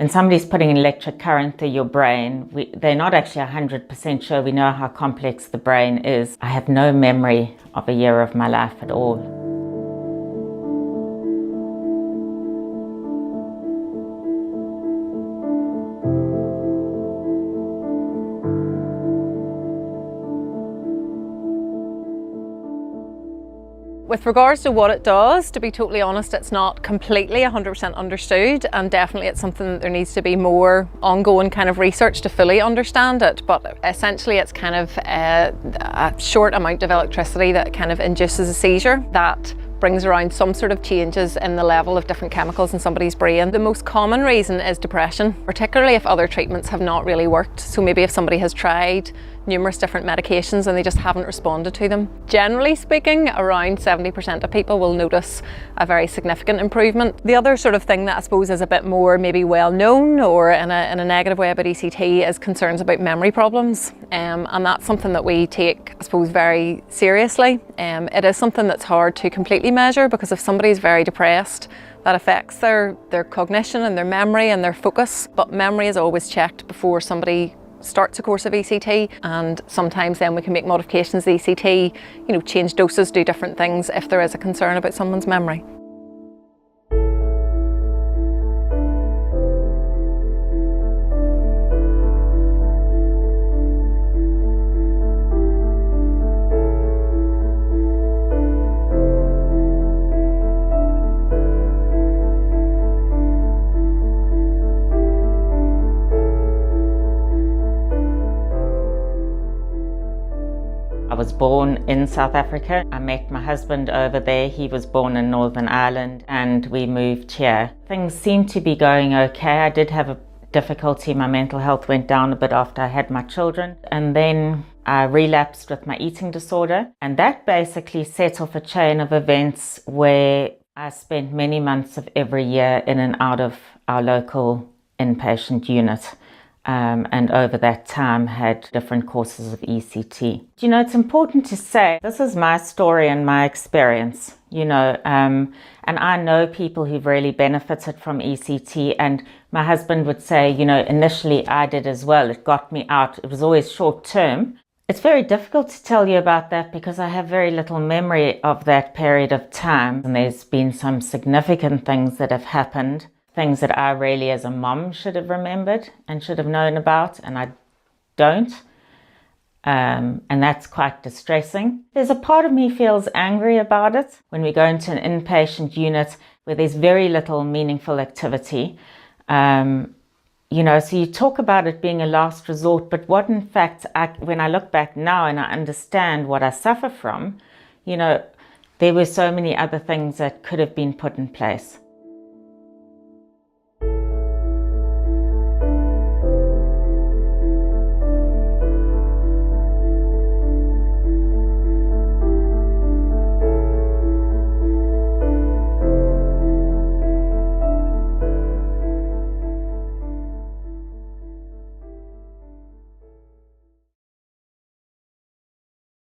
When somebody's putting an electric current through your brain, they're not actually 100% sure. We know how complex the brain is. I have no memory of a year of my life at all. With regards to what it does, to be totally honest, it's not completely 100% understood, and definitely it's something that there needs to be more ongoing kind of research to fully understand it. But essentially it's kind of a short amount of electricity that kind of induces a seizure that brings around some sort of changes in the level of different chemicals in somebody's brain. The most common reason is depression, particularly if other treatments have not really worked. So maybe if somebody has tried numerous different medications and they just haven't responded to them. Generally speaking, around 70% of people will notice a very significant improvement. The other sort of thing that I suppose is a bit more maybe well known or in a negative way about ECT is concerns about memory problems. And that's something that we take, I suppose, very seriously. It is something that's hard to completely measure, because if somebody's very depressed, that affects their cognition and their memory and their focus. But memory is always checked before somebody starts a course of ECT, and sometimes then we can make modifications to the ECT, change doses, do different things if there is a concern about someone's memory. I was born in South Africa. I met my husband over there. He was born in Northern Ireland and we moved here. Things seemed to be going okay. I did have a difficulty. My mental health went down a bit after I had my children. And then I relapsed with my eating disorder. And that basically set off a chain of events where I spent many months of every year in and out of our local inpatient unit. And over that time had different courses of ECT. It's important to say this is my story and my experience, and I know people who've really benefited from ECT, and my husband would say, initially I did as well. It got me out. It was always short term. It's very difficult to tell you about that because I have very little memory of that period of time, and there's been some significant things that have happened. Things that I really as a mom should have remembered and should have known about, and I don't. And that's quite distressing. There's a part of me feels angry about it when we go into an inpatient unit where there's very little meaningful activity. So you talk about it being a last resort, but what in fact, when I look back now and I understand what I suffer from, there were so many other things that could have been put in place.